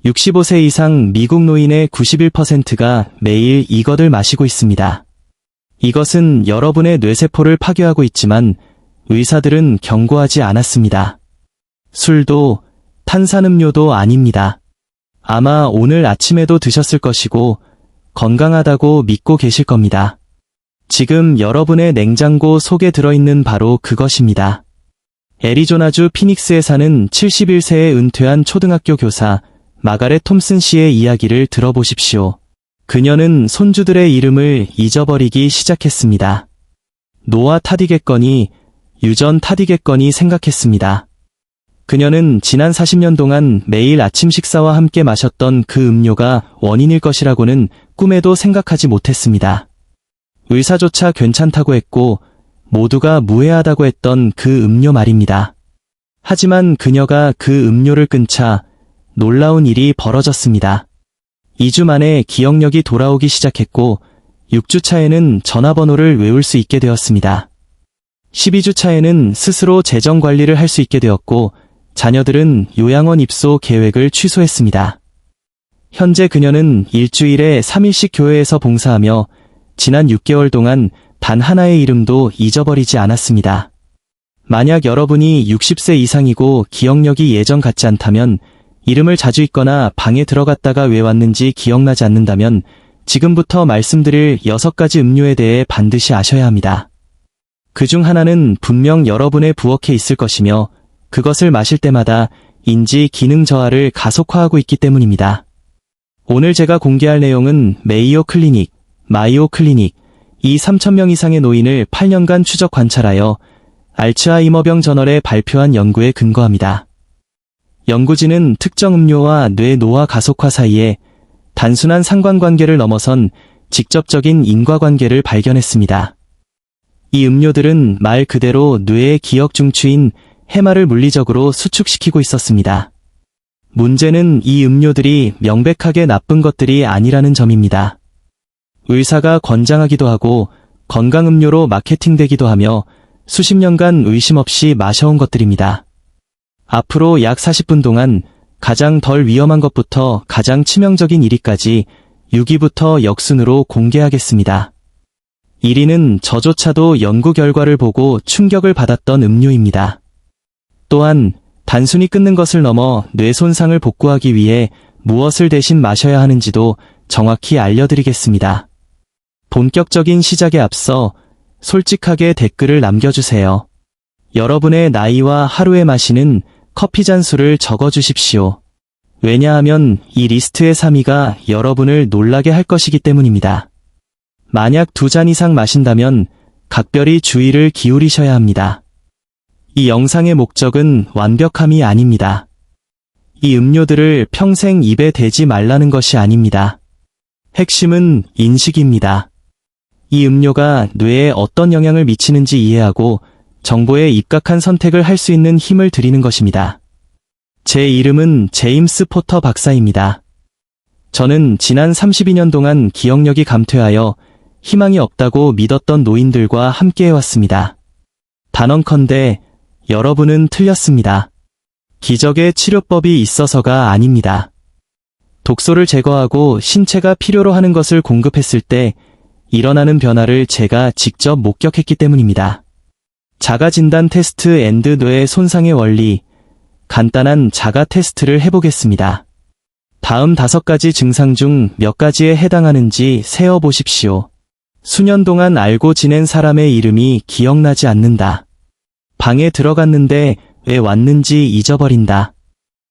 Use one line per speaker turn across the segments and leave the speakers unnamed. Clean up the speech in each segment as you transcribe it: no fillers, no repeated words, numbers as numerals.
65세 이상 미국 노인의 91%가 매일 이것을 마시고 있습니다. 이것은 여러분의 뇌세포를 파괴하고 있지만 의사들은 경고하지 않았습니다. 술도 탄산음료도 아닙니다. 아마 오늘 아침에도 드셨을 것이고 건강하다고 믿고 계실 겁니다. 지금 여러분의 냉장고 속에 들어있는 바로 그것입니다. 애리조나주 피닉스에 사는 71세의 은퇴한 초등학교 교사 마가렛 톰슨 씨의 이야기를 들어보십시오. 그녀는 손주들의 이름을 잊어버리기 시작했습니다. 노아 타디겠거니, 유전 타디겠거니 생각했습니다. 그녀는 지난 40년 동안 매일 아침 식사와 함께 마셨던 그 음료가 원인일 것이라고는 꿈에도 생각하지 못했습니다. 의사조차 괜찮다고 했고 모두가 무해하다고 했던 그 음료 말입니다. 하지만 그녀가 그 음료를 끊자 놀라운 일이 벌어졌습니다. 2주 만에 기억력이 돌아오기 시작했고 6주 차에는 전화번호를 외울 수 있게 되었습니다. 12주 차에는 스스로 재정 관리를 할 수 있게 되었고 자녀들은 요양원 입소 계획을 취소했습니다. 현재 그녀는 일주일에 3일씩 교회에서 봉사하며 지난 6개월 동안 단 하나의 이름도 잊어버리지 않았습니다. 만약 여러분이 60세 이상이고 기억력이 예전 같지 않다면, 이름을 자주 잊거나 방에 들어갔다가 왜 왔는지 기억나지 않는다면 지금부터 말씀드릴 6가지 음료에 대해 반드시 아셔야 합니다. 그중 하나는 분명 여러분의 부엌에 있을 것이며 그것을 마실 때마다 인지 기능 저하를 가속화하고 있기 때문입니다. 오늘 제가 공개할 내용은 메이오 클리닉, 마이오 클리닉, 이 3,000명 이상의 노인을 8년간 추적 관찰하여 알츠하이머병 저널에 발표한 연구에 근거합니다. 연구진은 특정 음료와 뇌 노화 가속화 사이에 단순한 상관관계를 넘어선 직접적인 인과관계를 발견했습니다. 이 음료들은 말 그대로 뇌의 기억 중추인 해마를 물리적으로 수축시키고 있었습니다. 문제는 이 음료들이 명백하게 나쁜 것들이 아니라는 점입니다. 의사가 권장하기도 하고 건강음료로 마케팅되기도 하며 수십 년간 의심 없이 마셔온 것들입니다. 앞으로 약 40분 동안 가장 덜 위험한 것부터 가장 치명적인 1위까지 6위부터 역순으로 공개하겠습니다. 1위는 저조차도 연구 결과를 보고 충격을 받았던 음료입니다. 또한 단순히 끊는 것을 넘어 뇌 손상을 복구하기 위해 무엇을 대신 마셔야 하는지도 정확히 알려드리겠습니다. 본격적인 시작에 앞서 솔직하게 댓글을 남겨주세요. 여러분의 나이와 하루에 마시는 커피 잔수를 적어주십시오. 왜냐하면 이 리스트의 3위가 여러분을 놀라게 할 것이기 때문입니다. 만약 2잔 이상 마신다면 각별히 주의를 기울이셔야 합니다. 이 영상의 목적은 완벽함이 아닙니다. 이 음료들을 평생 입에 대지 말라는 것이 아닙니다. 핵심은 인식입니다. 이 음료가 뇌에 어떤 영향을 미치는지 이해하고 정보에 입각한 선택을 할 수 있는 힘을 드리는 것입니다. 제 이름은 제임스 포터 박사입니다. 저는 지난 32년 동안 기억력이 감퇴하여 희망이 없다고 믿었던 노인들과 함께해왔습니다. 단언컨대 여러분은 틀렸습니다. 기적의 치료법이 있어서가 아닙니다. 독소를 제거하고 신체가 필요로 하는 것을 공급했을 때 일어나는 변화를 제가 직접 목격했기 때문입니다. 자가진단 테스트 앤드 뇌 손상의 원리, 간단한 자가 테스트를 해보겠습니다. 다음 5가지 증상 중 몇 가지에 해당하는지 세어보십시오. 수년 동안 알고 지낸 사람의 이름이 기억나지 않는다. 방에 들어갔는데 왜 왔는지 잊어버린다.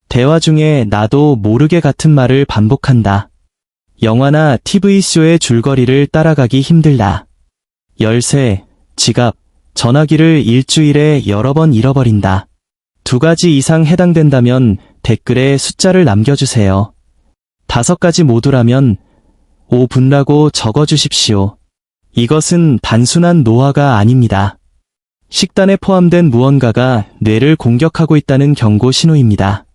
대화 중에 나도 모르게 같은 말을 반복한다. 영화나 TV쇼의 줄거리를 따라가기 힘들다. 열쇠, 지갑, 전화기를 일주일에 여러 번 잃어버린다. 2가지 이상 해당된다면 댓글에 숫자를 남겨주세요. 5가지 모두라면 5분라고 적어주십시오. 이것은 단순한 노화가 아닙니다. 식단에 포함된 무언가가 뇌를 공격하고 있다는 경고 신호입니다.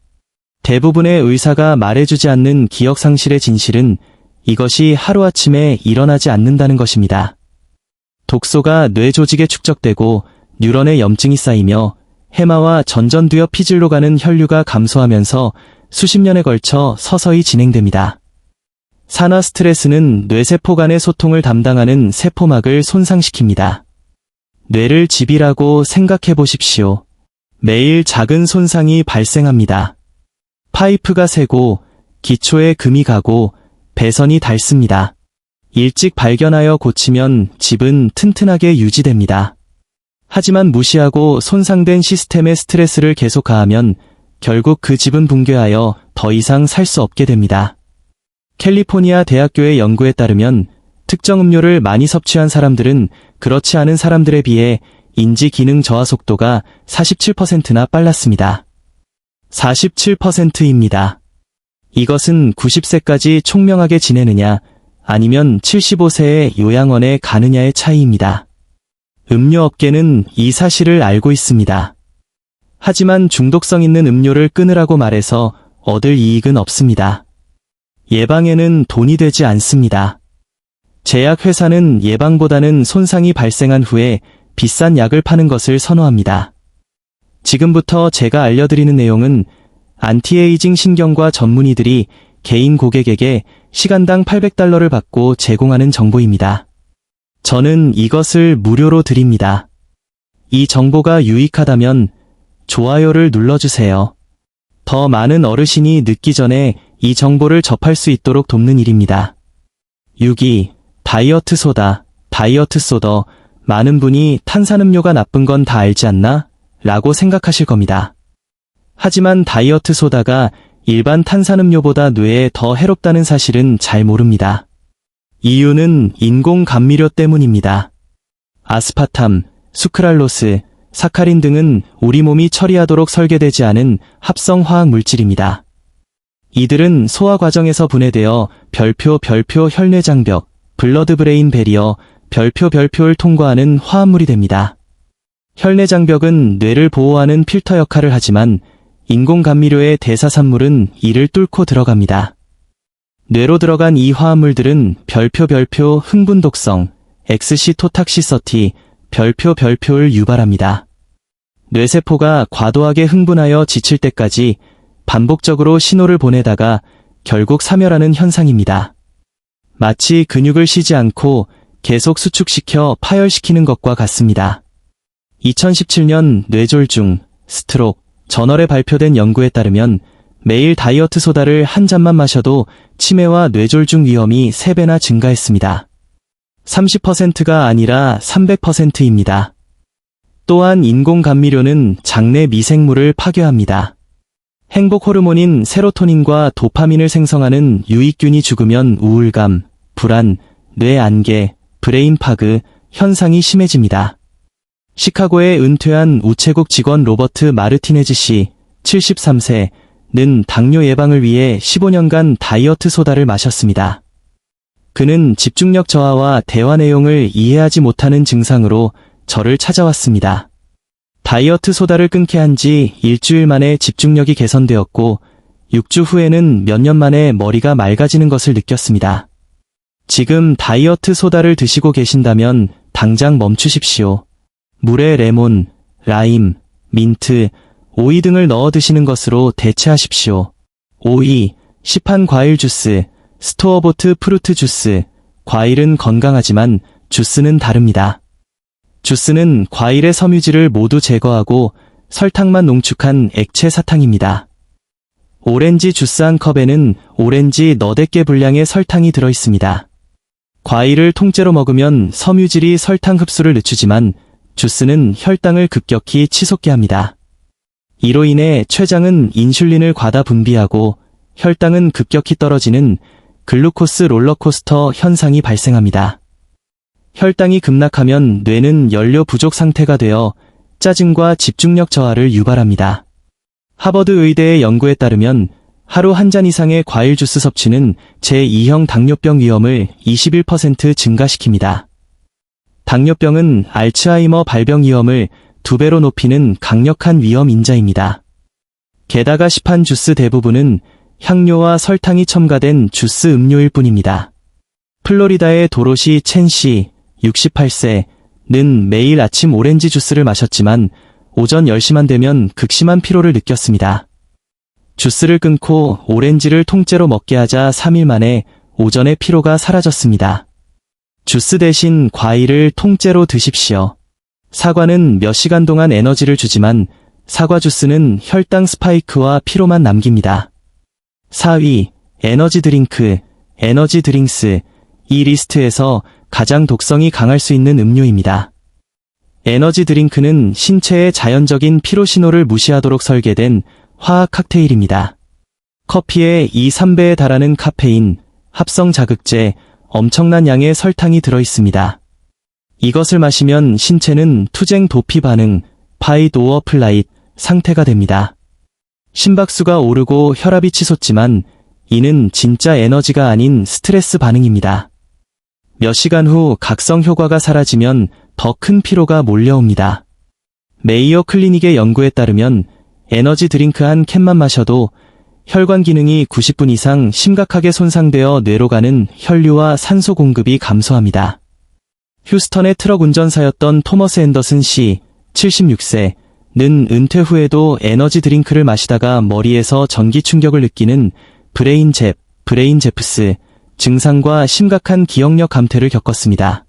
대부분의 의사가 말해주지 않는 기억 상실의 진실은 이것이 하루아침에 일어나지 않는다는 것입니다. 독소가 뇌 조직에 축적되고 뉴런에 염증이 쌓이며 해마와 전전두엽 피질로 가는 혈류가 감소하면서 수십 년에 걸쳐 서서히 진행됩니다. 산화 스트레스는 뇌세포 간의 소통을 담당하는 세포막을 손상시킵니다. 뇌를 집이라고 생각해 보십시오. 매일 작은 손상이 발생합니다. 파이프가 새고, 기초에 금이 가고, 배선이 닳습니다. 일찍 발견하여 고치면 집은 튼튼하게 유지됩니다. 하지만 무시하고 손상된 시스템의 스트레스를 계속 가하면 결국 그 집은 붕괴하여 더 이상 살 수 없게 됩니다. 캘리포니아 대학교의 연구에 따르면 특정 음료를 많이 섭취한 사람들은 그렇지 않은 사람들에 비해 인지 기능 저하 속도가 47%나 빨랐습니다. 47%입니다. 이것은 90세까지 총명하게 지내느냐 아니면 75세의 요양원에 가느냐의 차이입니다. 음료업계는 이 사실을 알고 있습니다. 하지만 중독성 있는 음료를 끊으라고 말해서 얻을 이익은 없습니다. 예방에는 돈이 되지 않습니다. 제약회사는 예방보다는 손상이 발생한 후에 비싼 약을 파는 것을 선호합니다. 지금부터 제가 알려드리는 내용은 안티에이징 신경과 전문의들이 개인 고객에게 시간당 $800를 받고 제공하는 정보입니다. 저는 이것을 무료로 드립니다. 이 정보가 유익하다면 좋아요를 눌러주세요. 더 많은 어르신이 늦기 전에 이 정보를 접할 수 있도록 돕는 일입니다. 6위, 다이어트 소다, 다이어트 소더. 많은 분이 탄산음료가 나쁜 건 다 알지 않나? 라고 생각하실 겁니다. 하지만 다이어트 소다가 일반 탄산음료보다 뇌에 더 해롭다는 사실은 잘 모릅니다. 이유는 인공 감미료 때문입니다. 아스파탐, 수크랄로스, 사카린 등은 우리 몸이 처리하도록 설계되지 않은 합성 화학 물질입니다. 이들은 소화 과정에서 분해되어 별표 혈내장벽, 블러드 브레인 베리어, 별표를 통과하는 화합물이 됩니다. 혈내장벽은 뇌를 보호하는 필터 역할을 하지만 인공 감미료의 대사산물은 이를 뚫고 들어갑니다. 뇌로 들어간 이 화합물들은 별표 흥분독성, 엑스시토탁시서티, 별표를 유발합니다. 뇌세포가 과도하게 흥분하여 지칠 때까지 반복적으로 신호를 보내다가 결국 사멸하는 현상입니다. 마치 근육을 쉬지 않고 계속 수축시켜 파열시키는 것과 같습니다. 2017년 뇌졸중, 스트록, 저널에 발표된 연구에 따르면 매일 다이어트 소다를 한 잔만 마셔도 치매와 뇌졸중 위험이 3배나 증가했습니다. 30%가 아니라 300%입니다. 또한 인공 감미료는 장내 미생물을 파괴합니다. 행복 호르몬인 세로토닌과 도파민을 생성하는 유익균이 죽으면 우울감, 불안, 뇌 안개, 브레인 파그 현상이 심해집니다. 시카고에 은퇴한 우체국 직원 로버트 마르티네즈 씨, 73세는 당뇨 예방을 위해 15년간 다이어트 소다를 마셨습니다. 그는 집중력 저하와 대화 내용을 이해하지 못하는 증상으로 저를 찾아왔습니다. 다이어트 소다를 끊게 한 지 일주일 만에 집중력이 개선되었고 6주 후에는 몇 년 만에 머리가 맑아지는 것을 느꼈습니다. 지금 다이어트 소다를 드시고 계신다면 당장 멈추십시오. 물에 레몬, 라임, 민트, 오이 등을 넣어 드시는 것으로 대체하십시오. 오이, 시판 과일 주스, 스토어보트 프루트 주스. 과일은 건강하지만 주스는 다릅니다. 주스는 과일의 섬유질을 모두 제거하고 설탕만 농축한 액체 사탕입니다. 오렌지 주스 한 컵에는 오렌지 너댓 개 분량의 설탕이 들어있습니다. 과일을 통째로 먹으면 섬유질이 설탕 흡수를 늦추지만 주스는 혈당을 급격히 치솟게 합니다. 이로 인해 췌장은 인슐린을 과다 분비하고 혈당은 급격히 떨어지는 글루코스 롤러코스터 현상이 발생합니다. 혈당이 급락하면 뇌는 연료 부족 상태가 되어 짜증과 집중력 저하를 유발합니다. 하버드 의대의 연구에 따르면 하루 한 잔 이상의 과일 주스 섭취는 제2형 당뇨병 위험을 21% 증가시킵니다. 당뇨병은 알츠하이머 발병 위험을 2배로 높이는 강력한 위험 인자입니다. 게다가 시판 주스 대부분은 향료와 설탕이 첨가된 주스 음료일 뿐입니다. 플로리다의 도로시 첸 씨, 68세는 매일 아침 오렌지 주스를 마셨지만 오전 10시만 되면 극심한 피로를 느꼈습니다. 주스를 끊고 오렌지를 통째로 먹게 하자 3일 만에 오전의 피로가 사라졌습니다. 주스 대신 과일을 통째로 드십시오. 사과는 몇 시간 동안 에너지를 주지만 사과 주스는 혈당 스파이크와 피로만 남깁니다. 4위, 에너지 드링크, 에너지 드링스. 이 리스트에서 가장 독성이 강할 수 있는 음료입니다. 에너지 드링크는 신체의 자연적인 피로 신호를 무시하도록 설계된 화학 칵테일입니다. 커피의 2~3배에 달하는 카페인, 합성 자극제, 엄청난 양의 설탕이 들어있습니다. 이것을 마시면 신체는 투쟁 도피 반응, 파이트 오어 플라이트 상태가 됩니다. 심박수가 오르고 혈압이 치솟지만 이는 진짜 에너지가 아닌 스트레스 반응입니다. 몇 시간 후 각성 효과가 사라지면 더 큰 피로가 몰려옵니다. 메이오 클리닉의 연구에 따르면 에너지 드링크 한 캔만 마셔도 혈관 기능이 90분 이상 심각하게 손상되어 뇌로 가는 혈류와 산소 공급이 감소합니다. 휴스턴의 트럭 운전사였던 토머스 앤더슨 씨, 76세는 은퇴 후에도 에너지 드링크를 마시다가 머리에서 전기 충격을 느끼는 브레인 제프스 증상과 심각한 기억력 감퇴를 겪었습니다.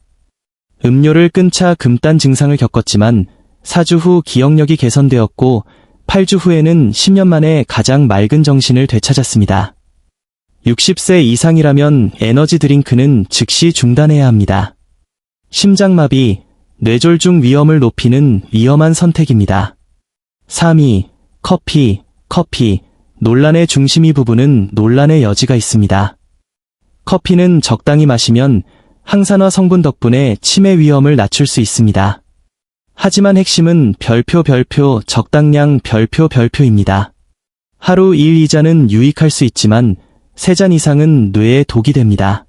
음료를 끊자 금단 증상을 겪었지만 4주 후 기억력이 개선되었고 8주 후에는 10년 만에 가장 맑은 정신을 되찾았습니다. 60세 이상이라면 에너지 드링크는 즉시 중단해야 합니다. 심장마비, 뇌졸중 위험을 높이는 위험한 선택입니다. 3위, 커피. 논란의 중심이 부분은 논란의 여지가 있습니다. 커피는 적당히 마시면 항산화 성분 덕분에 치매 위험을 낮출 수 있습니다. 하지만 핵심은 별표 적당량 별표입니다. 하루 1~2잔은 유익할 수 있지만 3잔 이상은 뇌에 독이 됩니다.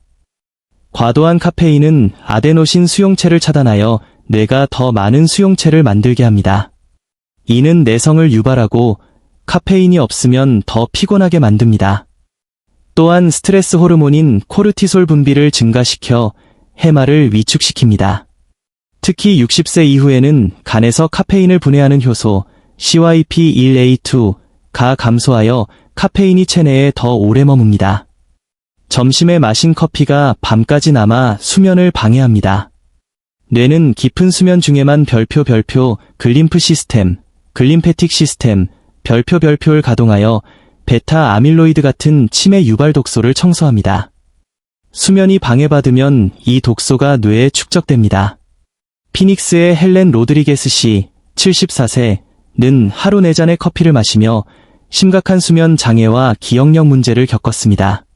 과도한 카페인은 아데노신 수용체를 차단하여 뇌가 더 많은 수용체를 만들게 합니다. 이는 내성을 유발하고 카페인이 없으면 더 피곤하게 만듭니다. 또한 스트레스 호르몬인 코르티솔 분비를 증가시켜 해마를 위축시킵니다. 특히 60세 이후에는 간에서 카페인을 분해하는 효소 CYP1A2가 감소하여 카페인이 체내에 더 오래 머뭅니다. 점심에 마신 커피가 밤까지 남아 수면을 방해합니다. 뇌는 깊은 수면 중에만 별표 글림페틱 시스템 별표를 가동하여 베타 아밀로이드 같은 치매 유발 독소를 청소합니다. 수면이 방해받으면 이 독소가 뇌에 축적됩니다. 피닉스의 헬렌 로드리게스 씨, 74세는 하루 4잔의 커피를 마시며 심각한 수면 장애와 기억력 문제를 겪었습니다.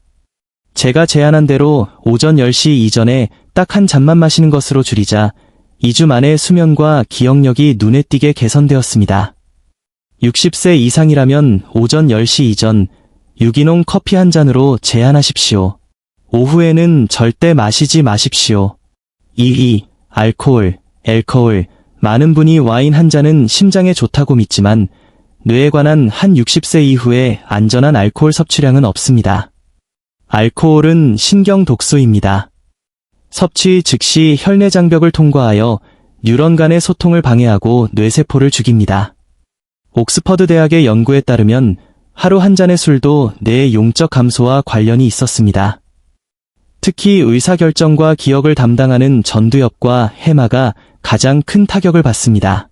제가 제안한 대로 오전 10시 이전에 딱 한 잔만 마시는 것으로 줄이자 2주 만에 수면과 기억력이 눈에 띄게 개선되었습니다. 60세 이상이라면 오전 10시 이전 유기농 커피 한 잔으로 제한하십시오. 오후에는 절대 마시지 마십시오. 2위, 알코올. 많은 분이 와인 한 잔은 심장에 좋다고 믿지만 뇌에 관한 한 60세 이후에 안전한 알코올 섭취량은 없습니다. 알코올은 신경 독소입니다. 섭취 즉시 혈내 장벽을 통과하여 뉴런 간의 소통을 방해하고 뇌세포를 죽입니다. 옥스퍼드 대학의 연구에 따르면 하루 한 잔의 술도 뇌의 용적 감소와 관련이 있었습니다. 특히 의사결정과 기억을 담당하는 전두엽과 해마가 가장 큰 타격을 받습니다.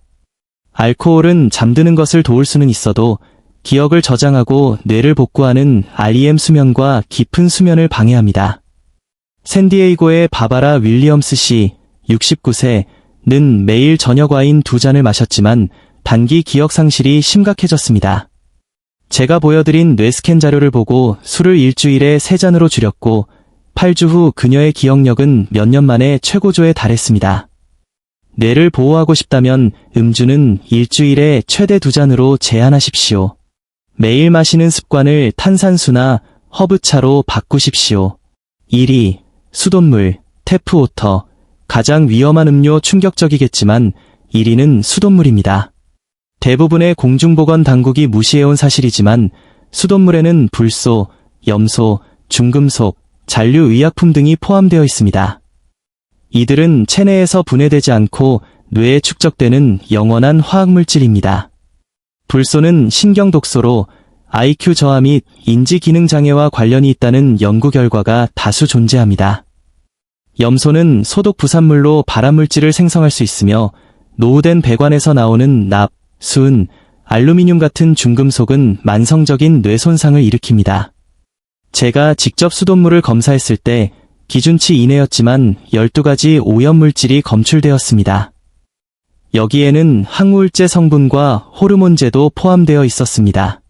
알코올은 잠드는 것을 도울 수는 있어도 기억을 저장하고 뇌를 복구하는 REM 수면과 깊은 수면을 방해합니다. 샌디에이고의 바바라 윌리엄스 씨, 69세는 매일 저녁 와인 2잔을 마셨지만 단기 기억 상실이 심각해졌습니다. 제가 보여드린 뇌스캔 자료를 보고 술을 일주일에 3잔으로 줄였고 8주 후 그녀의 기억력은 몇 년 만에 최고조에 달했습니다. 뇌를 보호하고 싶다면 음주는 일주일에 최대 2잔으로 제한하십시오. 매일 마시는 습관을 탄산수나 허브차로 바꾸십시오. 1위, 수돗물, 태프워터. 가장 위험한 음료 충격적이겠지만 1위는 수돗물입니다. 대부분의 공중보건 당국이 무시해온 사실이지만 수돗물에는 불소, 염소, 중금속, 잔류 의약품 등이 포함되어 있습니다. 이들은 체내에서 분해되지 않고 뇌에 축적되는 영원한 화학물질입니다. 불소는 신경독소로 IQ 저하 및 인지 기능 장애와 관련이 있다는 연구 결과가 다수 존재합니다. 염소는 소독 부산물로 발암물질을 생성할 수 있으며 노후된 배관에서 나오는 납, 수은, 알루미늄 같은 중금속은 만성적인 뇌 손상을 일으킵니다. 제가 직접 수돗물을 검사했을 때 기준치 이내였지만 12가지 오염물질이 검출되었습니다. 여기에는 항우울제 성분과 호르몬제도 포함되어 있었습니다.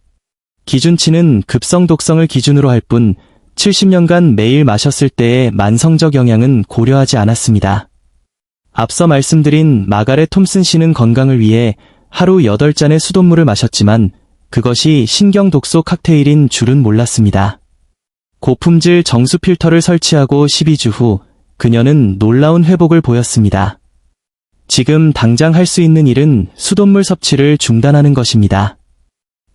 기준치는 급성 독성을 기준으로 할 뿐 70년간 매일 마셨을 때의 만성적 영향은 고려하지 않았습니다. 앞서 말씀드린 마가렛 톰슨 씨는 건강을 위해 하루 8잔의 수돗물을 마셨지만 그것이 신경독소 칵테일인 줄은 몰랐습니다. 고품질 정수 필터를 설치하고 12주 후 그녀는 놀라운 회복을 보였습니다. 지금 당장 할 수 있는 일은 수돗물 섭취를 중단하는 것입니다.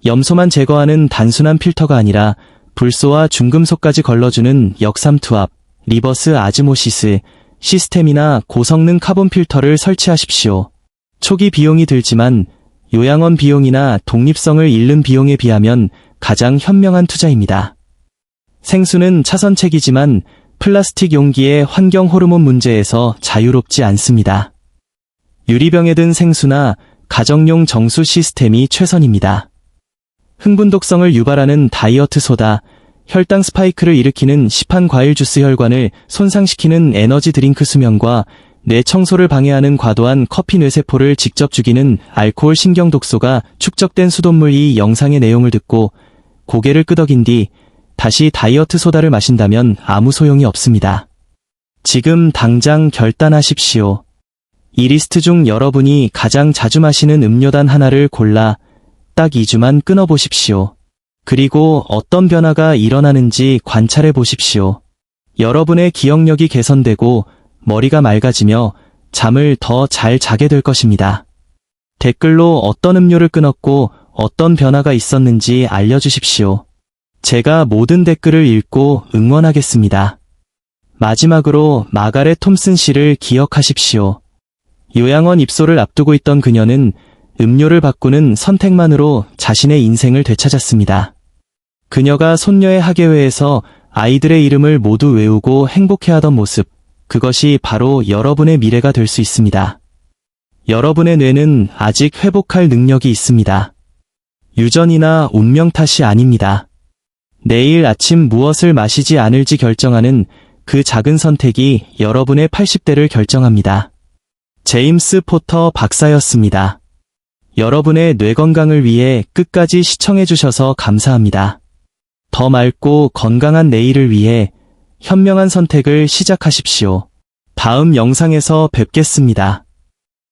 염소만 제거하는 단순한 필터가 아니라 불소와 중금속까지 걸러주는 역삼투압, 리버스 아즈모시스, 시스템이나 고성능 카본 필터를 설치하십시오. 초기 비용이 들지만 요양원 비용이나 독립성을 잃는 비용에 비하면 가장 현명한 투자입니다. 생수는 차선책이지만 플라스틱 용기의 환경 호르몬 문제에서 자유롭지 않습니다. 유리병에 든 생수나 가정용 정수 시스템이 최선입니다. 흥분독성을 유발하는 다이어트 소다, 혈당 스파이크를 일으키는 시판 과일 주스 혈관을 손상시키는 에너지 드링크 수면과 뇌 청소를 방해하는 과도한 커피 뇌세포를 직접 죽이는 알코올 신경독소가 축적된 수돗물. 이 영상의 내용을 듣고 고개를 끄덕인 뒤 다시 다이어트 소다를 마신다면 아무 소용이 없습니다. 지금 당장 결단하십시오. 이 리스트 중 여러분이 가장 자주 마시는 음료단 하나를 골라 딱 2주만 끊어보십시오. 그리고 어떤 변화가 일어나는지 관찰해 보십시오. 여러분의 기억력이 개선되고 머리가 맑아지며 잠을 더 잘 자게 될 것입니다. 댓글로 어떤 음료를 끊었고 어떤 변화가 있었는지 알려주십시오. 제가 모든 댓글을 읽고 응원하겠습니다. 마지막으로 마가렛 톰슨 씨를 기억하십시오. 요양원 입소를 앞두고 있던 그녀는 음료를 바꾸는 선택만으로 자신의 인생을 되찾았습니다. 그녀가 손녀의 학예회에서 아이들의 이름을 모두 외우고 행복해하던 모습, 그것이 바로 여러분의 미래가 될 수 있습니다. 여러분의 뇌는 아직 회복할 능력이 있습니다. 유전이나 운명 탓이 아닙니다. 내일 아침 무엇을 마시지 않을지 결정하는 그 작은 선택이 여러분의 80대를 결정합니다. 제임스 포터 박사였습니다. 여러분의 뇌 건강을 위해 끝까지 시청해주셔서 감사합니다. 더 맑고 건강한 내일을 위해 현명한 선택을 시작하십시오. 다음 영상에서 뵙겠습니다.